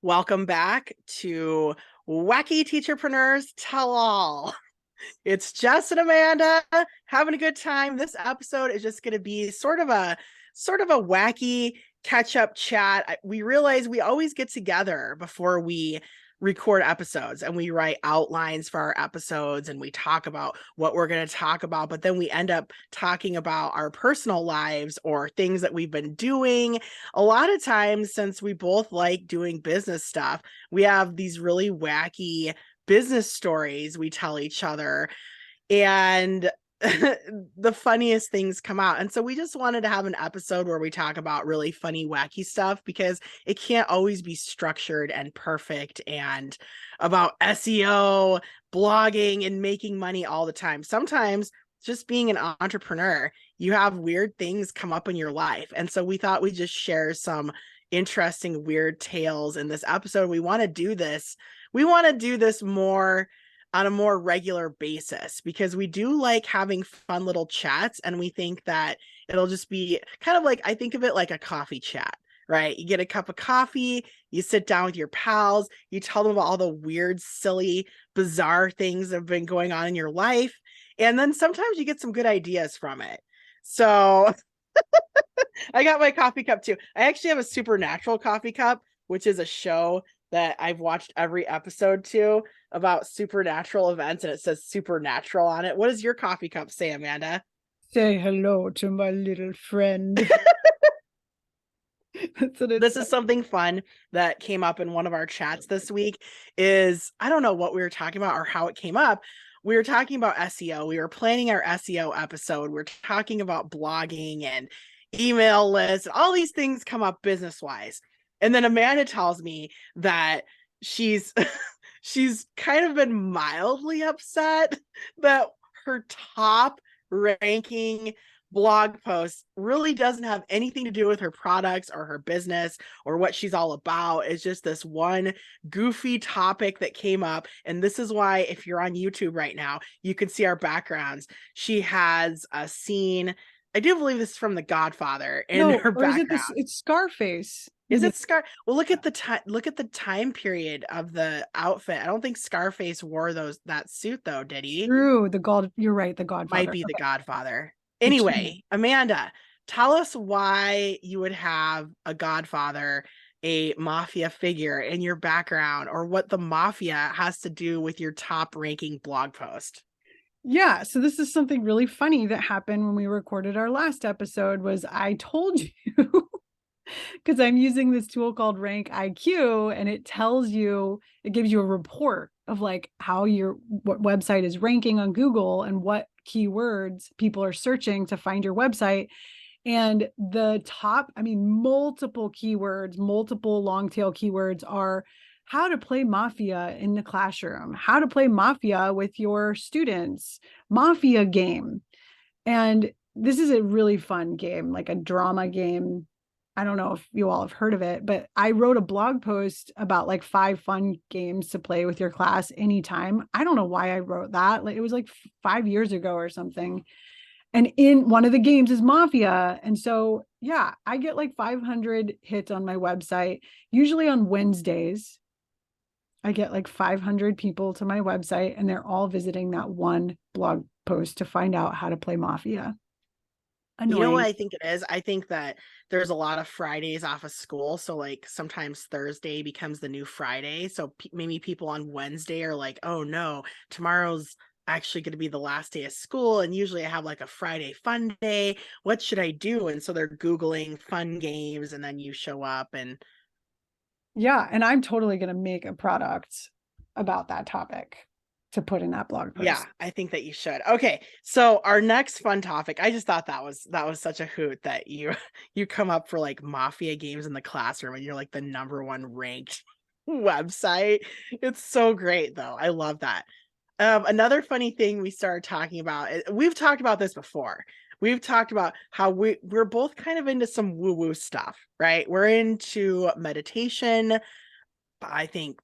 Welcome back to Wacky Teacherpreneurs Tell All. It's Jess and Amanda having a good time. This episode is just going to be sort of a wacky catch-up chat. We realize we always get together before we record episodes and we write outlines for our episodes and we talk about what we're going to talk about, but then we end up talking about our personal lives or things that we've been doing. A lot of times, since we both like doing business stuff, we have these really wacky business stories we tell each other, and the funniest things come out. And so we just wanted to have an episode where we talk about really funny, wacky stuff, because it can't always be structured and perfect and about SEO, blogging, and making money all the time. Sometimes just being an entrepreneur, you have weird things come up in your life. And so we thought we'd just share some interesting, weird tales in this episode. We want to do this. We want to do this more on a more regular basis, because we do like having fun little chats, and we think that it'll just be kind of like, I think of it like a coffee chat, right? You get a cup of coffee, you sit down with your pals, you tell them about all the weird, silly, bizarre things that have been going on in your life, and then sometimes you get some good ideas from it. So I got my coffee cup too. I actually have a Supernatural coffee cup, which is a show that I've watched every episode to about supernatural events, and it says Supernatural on it. What does your coffee cup say, Amanda? Say hello to my little friend. This is something fun that came up in one of our chats this week. Is I don't know what we were talking about or how it came up. We were talking about SEO. We were planning our SEO episode. We are talking about blogging and email lists. All these things come up business wise. And then Amanda tells me that she's she's kind of been mildly upset that her top ranking blog post really doesn't have anything to do with her products or her business or what she's all about. It's just this one goofy topic that came up. And this is why, if you're on YouTube right now, you can see our backgrounds. She has a scene. I do believe this is from The Godfather in her or is it background. this? It's Scarface. Is it Scar? Well, look at the time. Look at the time period of the outfit. I don't think Scarface wore that suit though, did he? True. The God. You're right. The Might Godfather. be The Okay. Godfather. The two. Anyway, Amanda, tell us why you would have a Godfather, a mafia figure in your background, or what the mafia has to do with your top ranking blog post. Yeah. So this is something really funny that happened when we recorded our last episode. Was I told you because I'm using this tool called Rank IQ, and it tells you, it gives you a report of like how what website is ranking on Google and what keywords people are searching to find your website. And the top, multiple keywords, multiple long tail keywords are how to play Mafia in the classroom, how to play Mafia with your students, Mafia game. And this is a really fun game, like a drama game. I don't know if you all have heard of it, but I wrote a blog post about like 5 fun games to play with your class anytime. I don't know why I wrote that. Like, it was like 5 years ago or something. And in one of the games is Mafia. And so, yeah, I get like 500 hits on my website, usually on Wednesdays. I get like 500 people to my website, and they're all visiting that one blog post to find out how to play Mafia. You know what Annoying. I think it is? I think that there's a lot of Fridays off of school. So, like, sometimes Thursday becomes the new Friday. So maybe people on Wednesday are like, oh no, tomorrow's actually going to be the last day of school. And usually I have like a Friday fun day. What should I do? And so they're Googling fun games, and then you show up and Yeah. And I'm totally going to make a product about that topic to put in that blog post. yeah, I think that you should. Okay, so our next fun topic, I just thought that was such a hoot that you you come up for like Mafia games in the classroom, and you're like the #1 ranked website. It's so great though. I love that. Another funny thing we started talking about, we've talked about this before. We've talked about how we're both kind of into some woo-woo stuff, right? We're into meditation. I think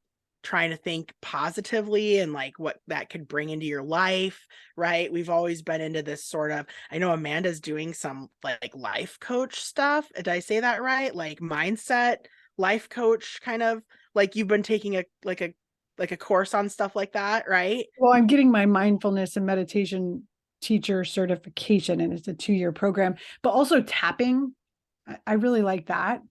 trying to think positively and like what that could bring into your life, right? We've always been into this sort of, I know Amanda's doing some like life coach stuff. Did I say that right? Like mindset, life coach kind of Like you've been taking a course on stuff like that, right? Well, I'm getting my mindfulness and meditation teacher certification, and it's a 2-year program, but also tapping. I really like that.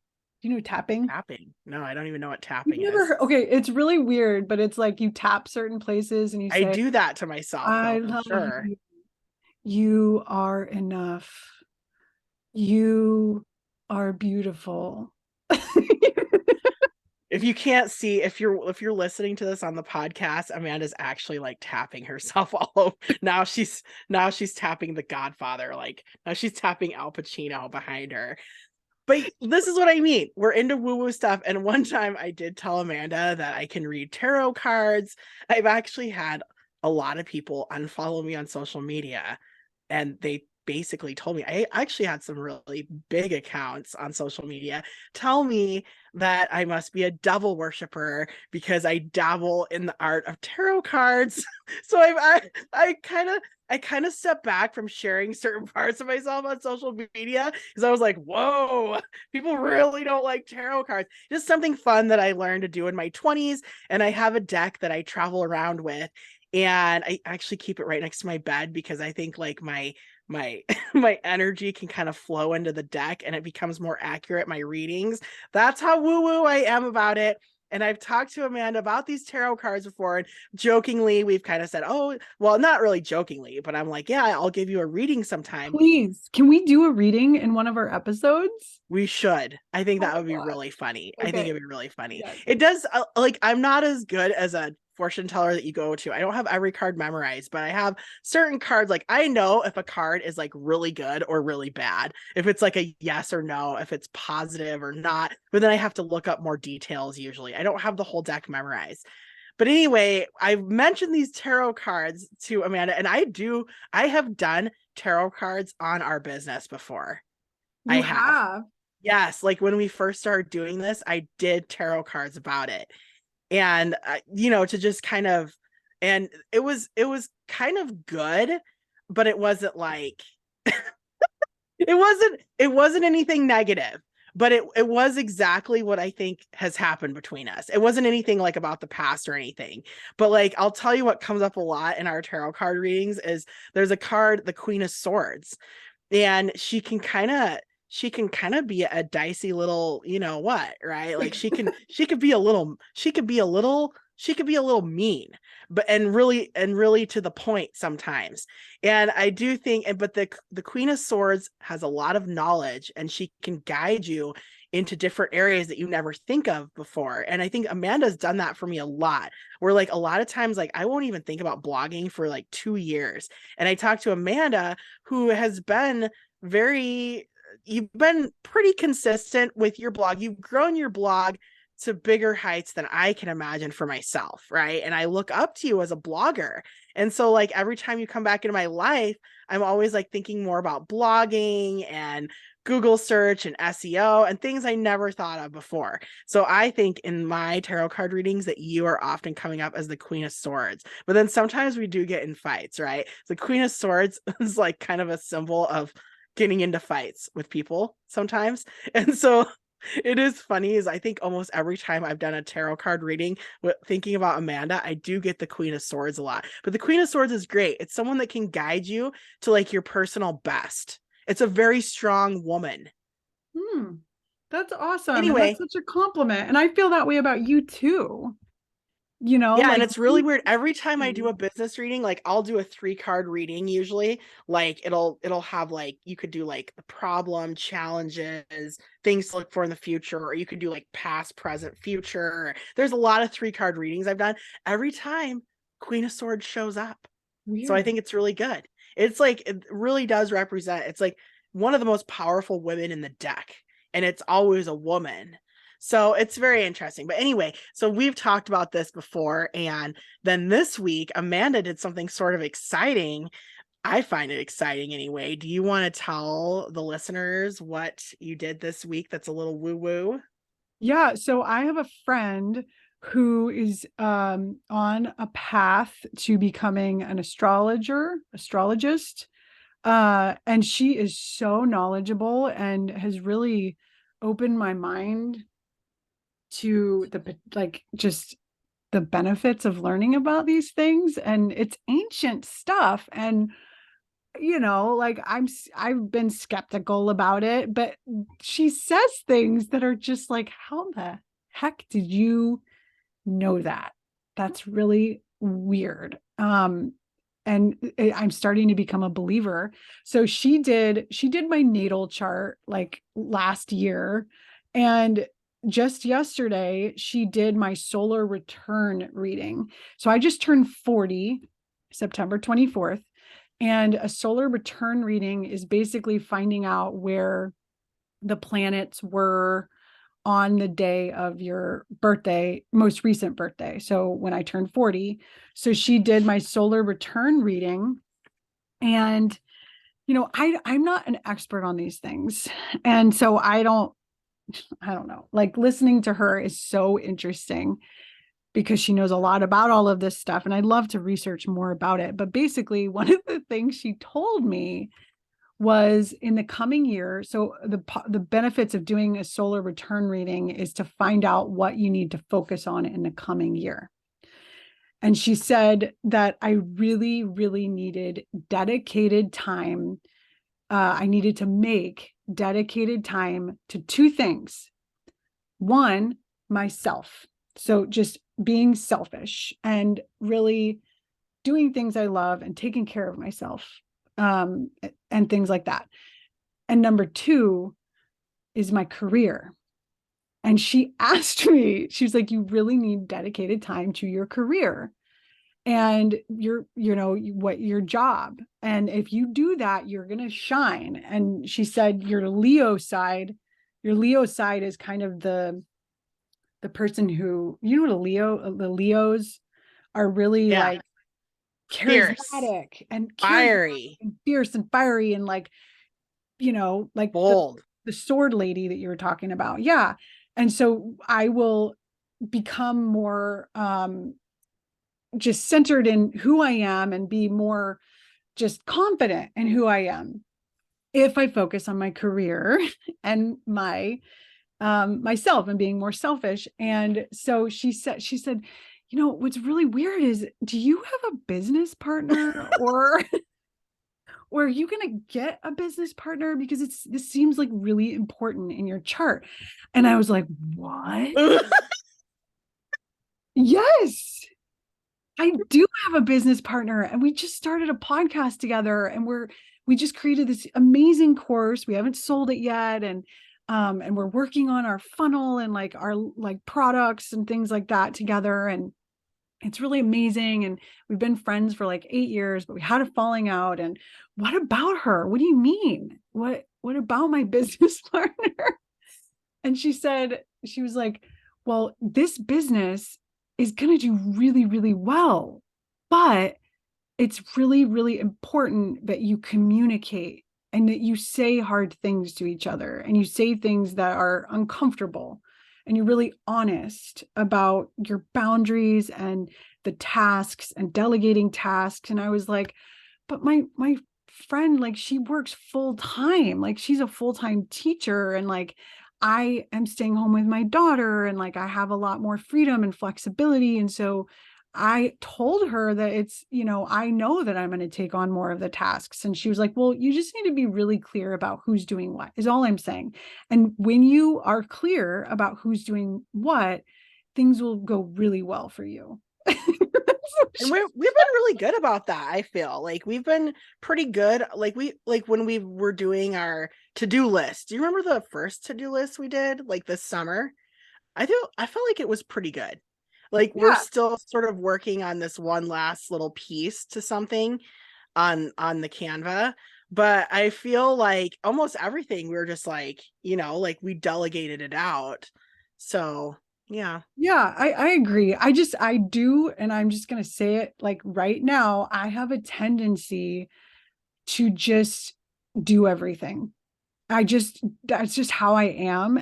Do you know tapping? Tapping. No, I don't even know what You've tapping never is. heard, okay, it's really weird, but it's like you tap certain places and you I say, do that to myself I though, for love sure. you. You are enough. You are beautiful. If you can't see, if you're listening to this on the podcast, Amanda's actually like tapping herself all over. Now she's tapping The Godfather, like now she's tapping Al Pacino behind her. But this is what I mean. We're into woo-woo stuff. And one time I did tell Amanda that I can read tarot cards. I've actually had a lot of people unfollow me on social media, and they basically told me, I actually had some really big accounts on social media tell me that I must be a devil worshiper because I dabble in the art of tarot cards. So I kind of stepped back from sharing certain parts of myself on social media because I was like, whoa, people really don't like tarot cards. Just something fun that I learned to do in my 20s. And I have a deck that I travel around with. And I actually keep it right next to my bed because I think like my my energy can kind of flow into the deck and it becomes more accurate, my readings. That's how woo-woo I am about it. And I've talked to Amanda about these tarot cards before, and jokingly we've kind of said, oh, well, not really jokingly, but I'm like, yeah, I'll give you a reading sometime. Please, can we do a reading in one of our episodes? We should. I think Oh that my would be God. really funny. I think Okay. it'd be really funny. Yes. It does, like, I'm not as good as a fortune teller that you go to. I don't have every card memorized, but I have certain cards. Like, I know if a card is like really good or really bad, if it's like a yes or no, if it's positive or not. But then I have to look up more details usually. I don't have the whole deck memorized. But anyway, I've mentioned these tarot cards to Amanda, and I have done tarot cards on our business before. I You have. have. Yes, like when we first started doing this, I did tarot cards about it. And to just kind of, and it was kind of good, but it wasn't like it wasn't anything negative, but it was exactly what I think has happened between us. It wasn't anything like about the past or anything. But like I'll tell you what comes up a lot in our tarot card readings is there's a card, the Queen of Swords, and she can kind of be a dicey little, right? Like she could be a little mean, but and really to the point sometimes. And I do think, but the Queen of Swords has a lot of knowledge, and she can guide you into different areas that you never think of before. And I think Amanda's done that for me a lot, where like a lot of times, like I won't even think about blogging for like 2 years. And I talked to Amanda, who has been very, you've been pretty consistent with your blog. You've grown your blog to bigger heights than I can imagine for myself, right? And I look up to you as a blogger. And so like every time you come back into my life, I'm always like thinking more about blogging and Google search and SEO and things I never thought of before. So I think in my tarot card readings that you are often coming up as the Queen of Swords. But then sometimes we do get in fights, right? The Queen of Swords is like kind of a symbol of getting into fights with people sometimes. And so it is funny is I think almost every time I've done a tarot card reading thinking about Amanda, I do get the Queen of Swords a lot. But the Queen of Swords is great. It's someone that can guide you to like your personal best. It's a very strong woman. Hmm. That's awesome. And that's Anyway, such a compliment. And I feel that way about you too. yeah, and Like it's really weird. Every time I do a business reading, like I'll do a 3 card reading usually. Like it'll have like you could do like the problem, challenges, things to look for in the future, or you could do like past, present, future. There's a lot of 3 card readings I've done. Every time Queen of Swords shows up. So I weird. think it's really good. It's like it really does represent, it's like one of the most powerful women in the deck, and it's always a woman. So it's very interesting. But anyway, so we've talked about this before. And then this week, Amanda did something sort of exciting. I find it exciting anyway. Do you want to tell the listeners what you did this week that's a little woo woo? Yeah, so I have a friend who is on a path to becoming an astrologist. And she is so knowledgeable and has really opened my mind to the like just the benefits of learning about these things, and it's ancient stuff. And like I've been skeptical about it, but she says things that are just like, how the heck did you know that? That's really weird. And I'm starting to become a believer. So she did my natal chart like last year, and just yesterday she did my solar return reading. So I just turned 40 September 24th, and a solar return reading is basically finding out where the planets were on the day of your birthday, most recent birthday. So when I turned 40, so she did my solar return reading. And, I'm not an expert on these things. And so I don't know, like listening to her is so interesting because she knows a lot about all of this stuff. And I'd love to research more about it. But basically, one of the things she told me was in the coming year. So the benefits of doing a solar return reading is to find out what you need to focus on in the coming year. And she said that I really, really needed dedicated time. I needed to make dedicated time to two things. One, myself. So just being selfish and really doing things I love and taking care of myself, and things like that. And number two is my career. And she asked me, she was like, you really need dedicated time to your career and your job. And if you do that, you're going to shine. And she said, your Leo side is kind of the person who, the Leos are really like Fierce, charismatic and fiery, fierce and fiery, and like, like bold. the sword lady that you were talking about. Yeah. And so I will become more just centered in who I am and be more just confident in who I am if I focus on my career and my myself and being more selfish. And so she said, what's really weird is, do you have a business partner, or are you going to get a business partner? Because this seems like really important in your chart. And I was like, what? Yes, I do have a business partner, and we just started a podcast together, and we just created this amazing course. We haven't sold it yet. And we're working on our funnel and like our like products and things like that together. And it's really amazing. And we've been friends for like 8 years, but we had a falling out. And what about her? What do you mean? What about my business partner? And she was like, well, this business is going to do really, really well, but it's really, really important that you communicate and that you say hard things to each other and you say things that are uncomfortable, and you're really honest about your boundaries and the tasks and delegating tasks. And I was like, but my friend, like, she works full time, like she's a full-time teacher, and like I am staying home with my daughter, and like I have a lot more freedom and flexibility. And so I told her that I know that I'm going to take on more of the tasks. And she was like, well, you just need to be really clear about who's doing what, is all I'm saying. And when you are clear about who's doing what, things will go really well for you. And we've been really good about that. I feel like we've been pretty good. Like when we were doing our to-do list. Do you remember the first to-do list we did like this summer? I felt like it was pretty good. Like we're Yeah. still sort of working on this one last little piece to something on the Canva, but I feel like almost everything we were just like, like we delegated it out. So yeah. Yeah, I agree. I do, and I'm just gonna say it like right now, I have a tendency to just do everything. That's just how I am.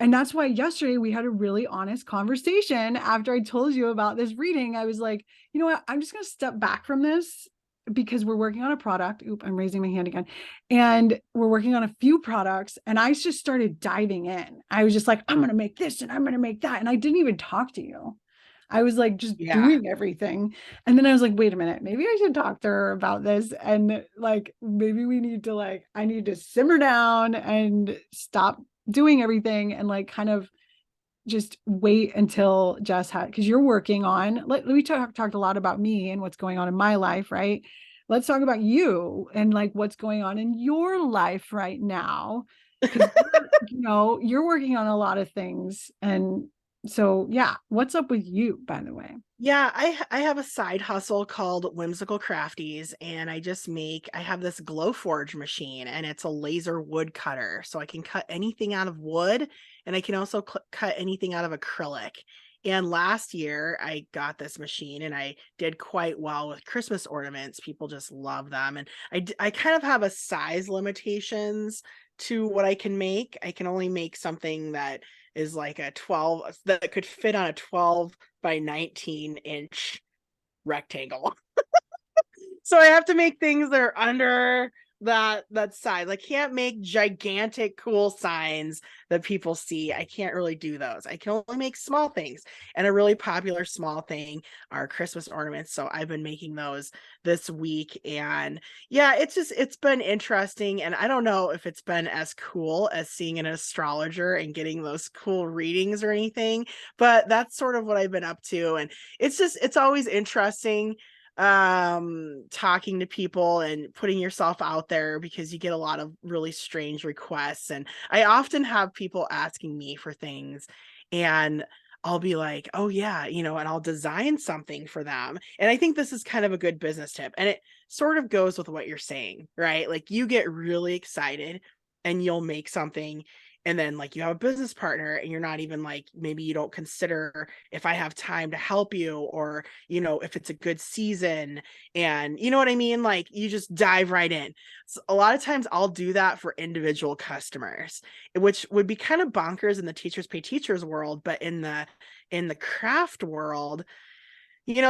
And that's why yesterday we had a really honest conversation after I told you about this reading. I was like, you know what? I'm just gonna step back from this because we're working on a product. Oop, I'm raising my hand again. And we're working on a few products. And I just started diving in. I was just like, I'm going to make this and I'm going to make that. And I didn't even talk to you. I was like just Yeah. doing everything. And then I was like, wait a minute, maybe I should talk to her about this. And like, maybe we need to like, I need to simmer down and stop doing everything and like kind of just wait until Jess had, because you're working on, we talked a lot about me and what's going on in my life, right? Let's talk about you and like what's going on in your life right now. Because you're working on a lot of things. And so yeah, what's up with you, by the way? Yeah, I have a side hustle called Whimsical Crafties, and I have this glow forge machine, and it's a laser wood cutter, so I can cut anything out of wood, and I can also cut anything out of acrylic. And last year I got this machine and I did quite well with Christmas ornaments. People just love them. And I kind of have a size limitations to what I can make. I can only make something that is like a 12 that could fit on a 12 by 19-inch rectangle. So I have to make things that are under that size. I can't make gigantic cool signs that people see. I can't really do those. I can only make small things. And a really popular small thing are Christmas ornaments. So I've been making those this week. And yeah, it's been interesting. And I don't know if it's been as cool as seeing an astrologer and getting those cool readings or anything, but that's sort of what I've been up to. And it's always interesting talking to people and putting yourself out there, because you get a lot of really strange requests. And I often have people asking me for things, and I'll be like, oh yeah, and I'll design something for them. And I think this is kind of a good business tip, and it sort of goes with what you're saying, right? Like you get really excited and you'll make something, and then like you have a business partner and you're not even like, maybe you don't consider if I have time to help you, or if it's a good season, and you know what I mean, like you just dive right in. So a lot of times I'll do that for individual customers, which would be kind of bonkers in the teachers pay teachers world, but in the craft world,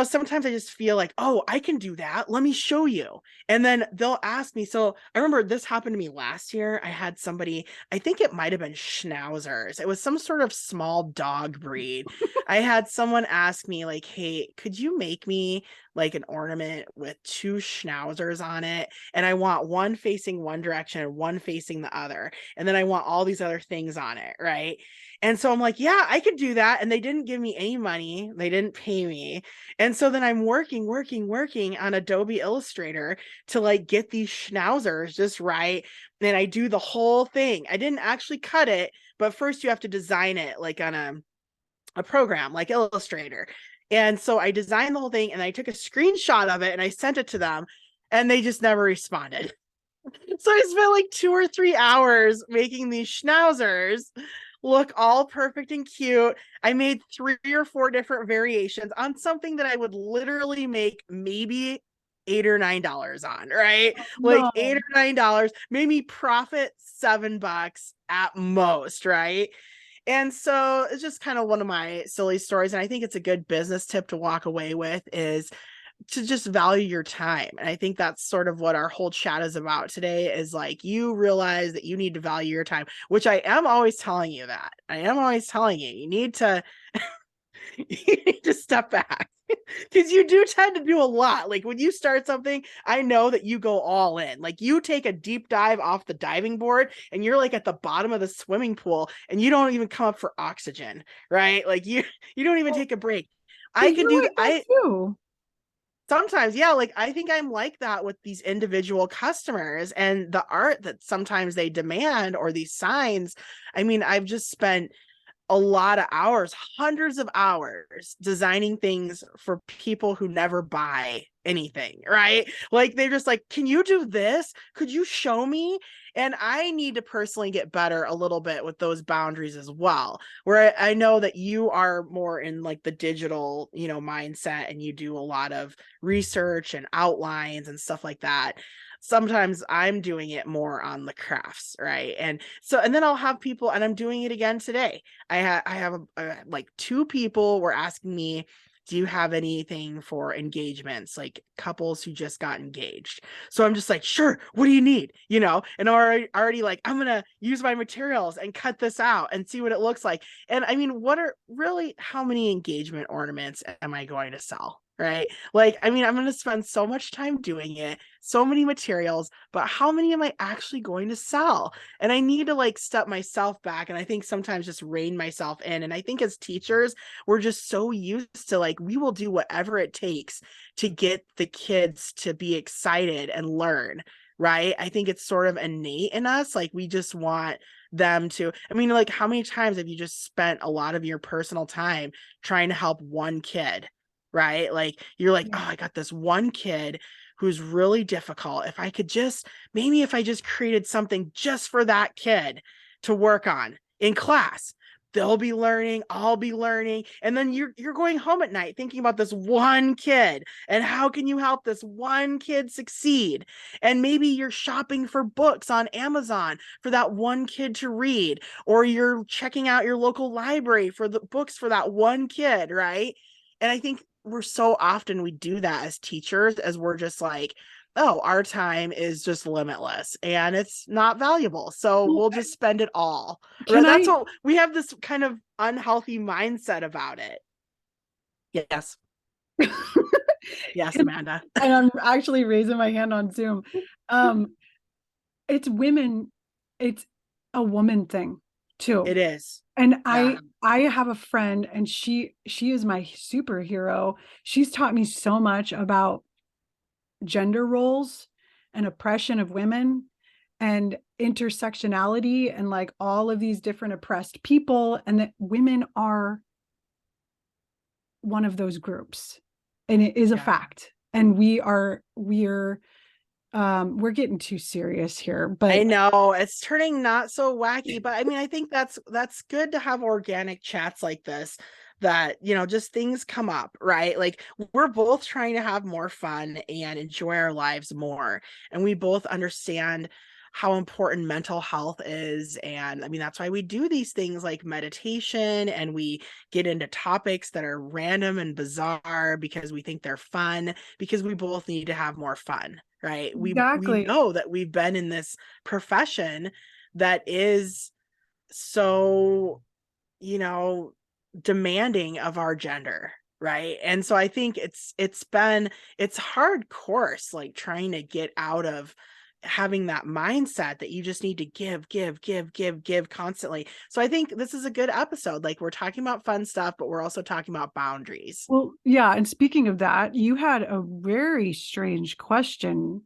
sometimes I just feel like, oh, I can do that. Let me show you. And then they'll ask me. So I remember this happened to me last year. I had somebody, I think it might have been Schnauzers. It was some sort of small dog breed. I had someone ask me, like, hey, could you make me like an ornament with two Schnauzers on it? And I want one facing one direction and one facing the other. And then I want all these other things on it. Right. And so I'm like, yeah, I could do that. And they didn't give me any money. They didn't pay me. And so then I'm working on Adobe Illustrator to like get these Schnauzers just right. And I do the whole thing. I didn't actually cut it, but first you have to design it like on a program like Illustrator. And so I designed the whole thing and I took a screenshot of it and I sent it to them, and they just never responded. So I spent like 2 or 3 hours making these Schnauzers look all perfect and cute. I made 3 or 4 different variations on something that I would literally make maybe $8 or $9 on, right? Like No. $8 or $9, made me profit $7 at most, right? And so it's just kind of one of my silly stories. And I think it's a good business tip to walk away with, is to just value your time. And I think that's sort of what our whole chat is about today, is like, you realize that you need to value your time, which I am always telling you that. I am always telling you, you need to you need to step back, because you do tend to do a lot. Like when you start something, I know that you go all in. Like you take a deep dive off the diving board and you're like at the bottom of the swimming pool and you don't even come up for oxygen, right? Like you don't even take a break. But I can you're do like that too. sometimes, yeah, like I think I'm like that with these individual customers and the art that sometimes they demand, or these signs. I mean, I've just spent a lot of hours, hundreds of hours designing things for people who never buy anything, right? Like they're just like, can you do this? Could you show me? And I need to personally get better a little bit with those boundaries as well, where I know that you are more in like the digital, mindset, and you do a lot of research and outlines and stuff like that. Sometimes I'm doing it more on the crafts, right? And so, and then I'll have people, and I'm doing it again today. I have like 2 people were asking me do you have anything for engagements, like couples who just got engaged? So I'm just like, sure, what do you need? And I'm already like, I'm gonna use my materials and cut this out and see what it looks like. And I mean, how many engagement ornaments am I going to sell? Right? Like, I mean, I'm going to spend so much time doing it, so many materials, but how many am I actually going to sell? And I need to like step myself back. And I think sometimes just rein myself in. And I think as teachers, we're just so used to like, we will do whatever it takes to get the kids to be excited and learn. Right? I think it's sort of innate in us. Like, we just want them to, I mean, like, how many times have you just spent a lot of your personal time trying to help one kid? Right? Like, you're like, oh, I got this one kid who's really difficult. Maybe if I just created something just for that kid to work on in class, they'll be learning, I'll be learning. And then you're going home at night thinking about this one kid and how can you help this one kid succeed? And maybe you're shopping for books on Amazon for that one kid to read, or you're checking out your local library for the books for that one kid, right? And I think we do that as teachers, as we're just like, oh, our time is just limitless and it's not valuable, so Well, we'll just spend it all. can Right? That's I what we have, this kind of unhealthy mindset about it. Yes. Yes, and Amanda. I'm actually raising my hand on Zoom. It's women, it's a woman thing too. It is. And Yeah. I have a friend, and she is my superhero. She's taught me so much about gender roles and oppression of women and intersectionality and like all of these different oppressed people, and that women are one of those groups. And it is a Yeah. fact. And we're getting too serious here, but I know it's turning not so wacky, but I mean, I think that's good to have organic chats like this, that, just things come up, right? Like, we're both trying to have more fun and enjoy our lives more. And we both understand how important mental health is. And I mean, that's why we do these things like meditation, and we get into topics that are random and bizarre because we think they're fun, because we both need to have more fun. Right? We exactly. know that we've been in this profession that is so, you know, demanding of our gender, right? And so I think it's hard course, like trying to get out of having that mindset that you just need to give constantly. So I think this is a good episode. Like, we're talking about fun stuff, but we're also talking about boundaries. Well, yeah. And speaking of that, you had a very strange question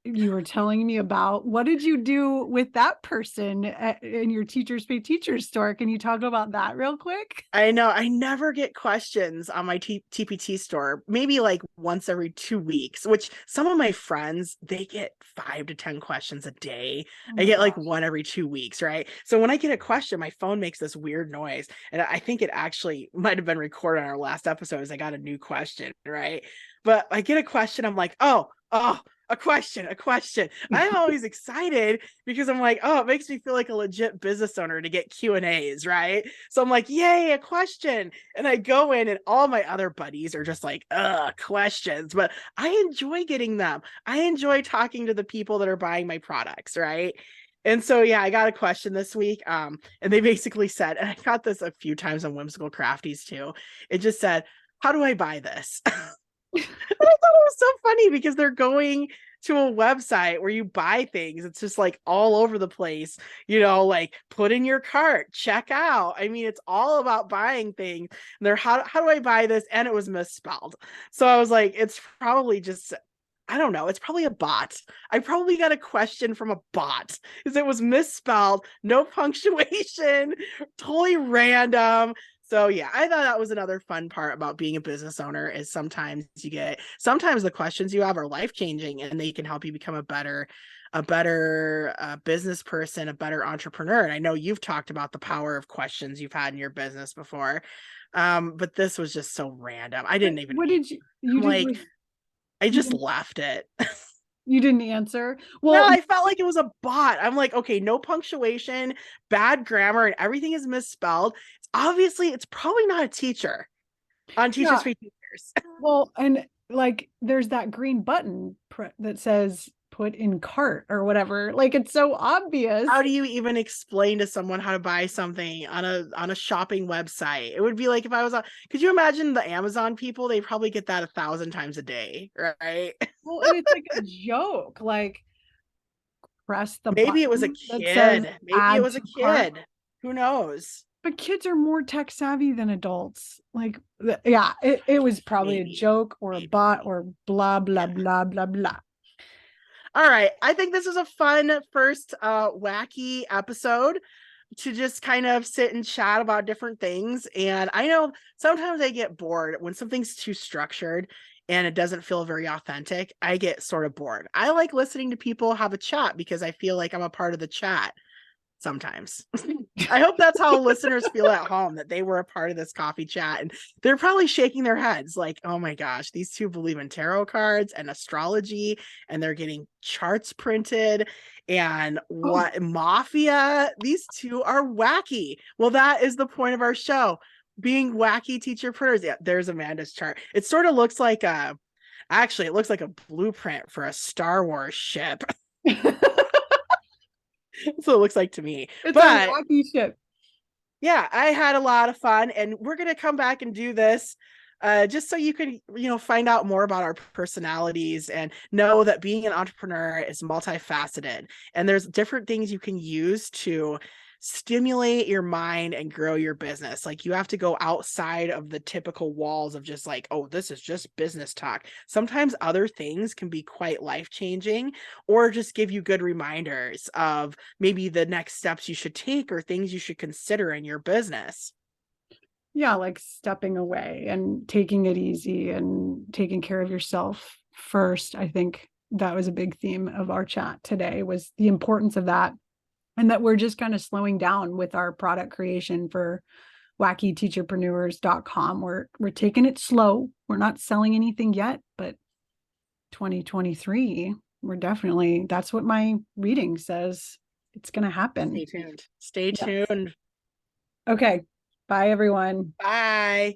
you were telling me about. What did you do with that person in your Teachers Pay Teachers store? Can you talk about that real quick? I know I never get questions on my TPT store, maybe like once every 2 weeks, which some of my friends, they get 5 to 10 questions a day. Oh I my get like gosh. one every 2 weeks, right? So when I get a question, my phone makes this weird noise. And I think it actually might have been recorded on our last episode as I got a new question, right? But I get a question, I'm like, oh, a question. I'm always excited because I'm like, oh, it makes me feel like a legit business owner to get Q&As, right? So I'm like, yay, a question. And I go in, and all my other buddies are just like, questions. But I enjoy getting them. I enjoy talking to the people that are buying my products, right? And so, yeah, I got a question this week. And they basically said, and I got this a few times on Whimsical Crafties too. It just said, how do I buy this? And I thought it was so funny because they're going to a website where you buy things. It's just like all over the place, like put in your cart, check out. I mean, it's all about buying things. And they're, how do I buy this? And it was misspelled. So I was like, it's probably just, I don't know. It's probably a bot. I probably got a question from a bot because it was misspelled, no punctuation, totally random. So yeah, I thought that was another fun part about being a business owner, is sometimes the questions you have are life-changing, and they can help you become a better business person, a better entrepreneur. And I know you've talked about the power of questions you've had in your business before. But this was just so random. I didn't even, What did I'm like, I you just didn't, left it. you didn't answer? Well, Well, I felt like it was a bot. I'm like, okay, no punctuation, bad grammar, and everything is misspelled. It's probably not a teacher on Teachers yeah, Pay Teachers. Well, and like there's that green button that says put in cart or whatever. Like it's so obvious. How do you even explain to someone how to buy something on a shopping website? It would be like if I was on, could you imagine the Amazon people? They probably get that 1,000 times a day, right? Well, and it's like a joke. Like press the Maybe it was a button that says kid. Maybe it add was a to cart. kid. Who knows? But kids are more tech savvy than adults. Like, yeah, it was probably a Maybe. joke or a Maybe. bot or blah, blah, Yeah. blah, blah, blah. All right. I think this is a fun first wacky episode to just kind of sit and chat about different things. And I know sometimes I get bored when something's too structured and it doesn't feel very authentic. I get sort of bored. I like listening to people have a chat because I feel like I'm a part of the chat sometimes. I hope that's how listeners feel at home, that they were a part of this coffee chat and they're probably shaking their heads like, oh my gosh, these two believe in tarot cards and astrology and they're getting charts printed and what Mafia. These two are wacky. Well, that is the point of our show, being wacky teacherpreneurs. Yeah, there's Amanda's chart. It sort of looks like it looks like a blueprint for a Star Wars ship. That's what it looks like to me. It's But a wacky ship. yeah, I had a lot of fun, and we're gonna come back and do this just so you can, find out more about our personalities and know that being an entrepreneur is multifaceted, and there's different things you can use to stimulate your mind and grow your business. Like you have to go outside of the typical walls of just like, oh, this is just business talk. Sometimes other things can be quite life-changing or just give you good reminders of maybe the next steps you should take or things you should consider in your business. Yeah, like stepping away and taking it easy and taking care of yourself first. I think that was a big theme of our chat today, was the importance of that, and that we're just kind of slowing down with our product creation for wackyteacherpreneurs.com. We're taking it slow. We're not selling anything yet, but 2023, that's what my reading says. It's going to happen. Stay tuned. Stay tuned. Okay. Bye, everyone. Bye.